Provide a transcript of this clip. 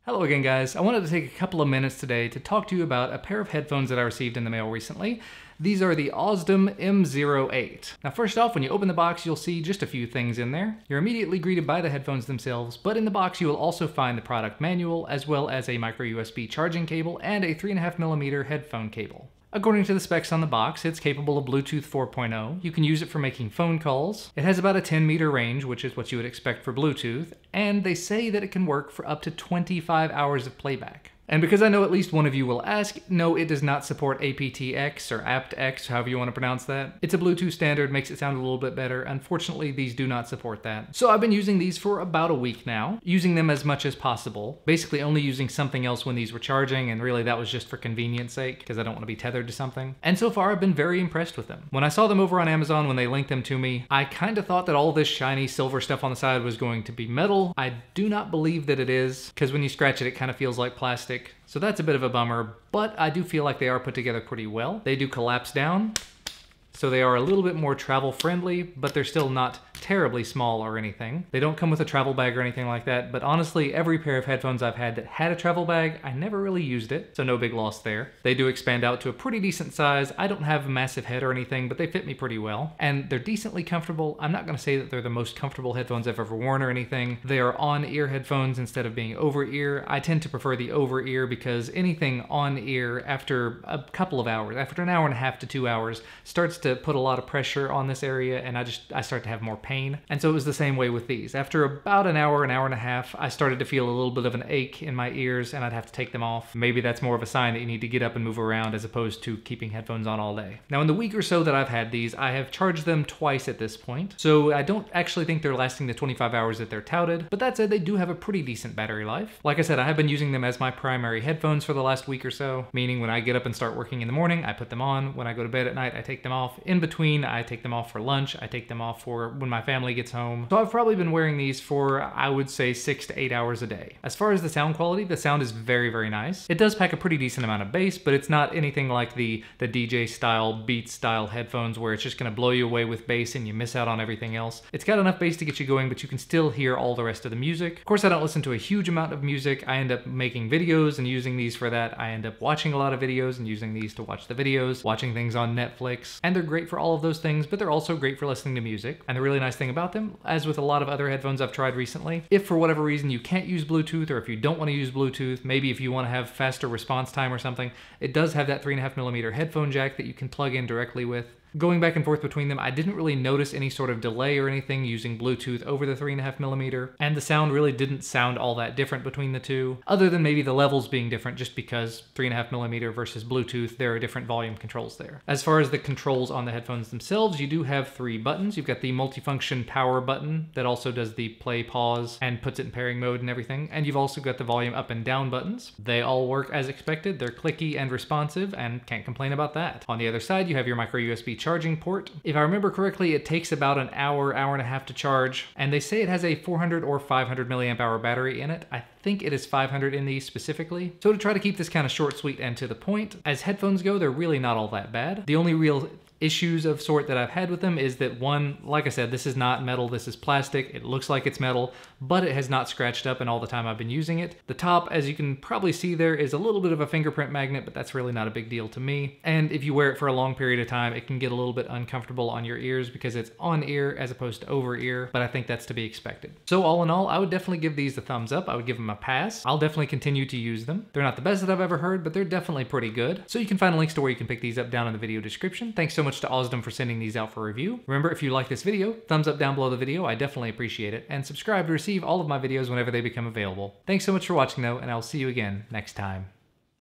Hello again, guys. I wanted to take a couple of minutes today to talk to you about a pair of headphones that I received in the mail recently. These are the Ausdom M08. Now first off, when you open the box, you'll see just a few things in there. You're immediately greeted by the headphones themselves, but in the box you will also find the product manual, as well as a micro USB charging cable and a 3.5mm headphone cable. According to the specs on the box, it's capable of Bluetooth 4.0. You can use it for making phone calls. It has about a 10-meter range, which is what you would expect for Bluetooth, and they say that it can work for up to 25 hours of playback. And because I know at least one of you will ask, no, it does not support aptX or aptX, however you want to pronounce that. It's a Bluetooth standard, makes it sound a little bit better. Unfortunately, these do not support that. So I've been using these for about a week now, using them as much as possible. Basically only using something else when these were charging, and really that was just for convenience sake, because I don't want to be tethered to something. And so far I've been very impressed with them. When I saw them over on Amazon, when they linked them to me, I kind of thought that all this shiny silver stuff on the side was going to be metal. I do not believe that it is, because when you scratch it, it kind of feels like plastic. So that's a bit of a bummer, but I do feel like they are put together pretty well. They do collapse down, so they are a little bit more travel friendly, but they're still not terribly small or anything. They don't come with a travel bag or anything like that, but honestly, every pair of headphones I've had that had a travel bag, I never really used it, so no big loss there. They do expand out to a pretty decent size. I don't have a massive head or anything, but they fit me pretty well, and they're decently comfortable. I'm not gonna say that they're the most comfortable headphones I've ever worn or anything. They are on-ear headphones instead of being over-ear. I tend to prefer the over-ear because anything on-ear after a couple of hours, after an hour and a half to 2 hours, starts to put a lot of pressure on this area, and I start to have more pain. And so it was the same way with these. After about an hour and a half, I started to feel a little bit of an ache in my ears, and I'd have to take them off. Maybe that's more of a sign that you need to get up and move around as opposed to keeping headphones on all day. Now in the week or so that I've had these, I have charged them twice at this point. So I don't actually think they're lasting the 25 hours that they're touted, but that said, they do have a pretty decent battery life. Like I said, I have been using them as my primary headphones for the last week or so, meaning when I get up and start working in the morning, I put them on. When I go to bed at night, I take them off. In between, I take them off for lunch. I take them off for when my family gets home. So I've probably been wearing these for, I would say, 6 to 8 hours a day. As far as the sound quality, the sound is very, very nice. It does pack a pretty decent amount of bass, but it's not anything like the DJ style, Beats style headphones where it's just gonna blow you away with bass and you miss out on everything else. It's got enough bass to get you going, but you can still hear all the rest of the music. Of course, I don't listen to a huge amount of music. I end up making videos and using these for that. I end up watching a lot of videos and using these to watch the videos, watching things on Netflix, and they're great for all of those things, but they're also great for listening to music. And the really nice thing about them, as with a lot of other headphones I've tried recently, if for whatever reason you can't use Bluetooth, or if you don't want to use Bluetooth, maybe if you want to have faster response time or something, it does have that 3.5mm headphone jack that you can plug in directly with. Going back and forth between them, I didn't really notice any sort of delay or anything using Bluetooth over the 3.5mm, and the sound really didn't sound all that different between the two, other than maybe the levels being different just because 3.5mm versus Bluetooth, there are different volume controls there. As far as the controls on the headphones themselves, you do have 3 buttons. You've got the multifunction power button that also does the play, pause, and puts it in pairing mode and everything, and you've also got the volume up and down buttons. They all work as expected. They're clicky and responsive, and can't complain about that. On the other side, you have your micro USB charging port. If I remember correctly, it takes about an hour and a half to charge, and they say it has a 400 or 500 milliamp hour battery in it. I think it is 500 in these specifically. So to try to keep this kind of short, sweet, and to the point, as headphones go, they're really not all that bad. The only real issues of sort that I've had with them is that, one, like I said, this is not metal, this is plastic. It looks like it's metal, but it has not scratched up in all the time I've been using it. The top, as you can probably see there, is a little bit of a fingerprint magnet, but that's really not a big deal to me. And if you wear it for a long period of time, it can get a little bit uncomfortable on your ears because it's on ear as opposed to over ear, but I think that's to be expected. So all in all, I would definitely give these a thumbs up. I would give them a pass. I'll definitely continue to use them. They're not the best that I've ever heard, but they're definitely pretty good. So you can find links to where you can pick these up down in the video description. Thanks so much to Ausdom for sending these out for review. Remember, if you like this video, thumbs up down below the video. I definitely appreciate it. And subscribe to receive all of my videos whenever they become available. Thanks so much for watching though, and I'll see you again next time.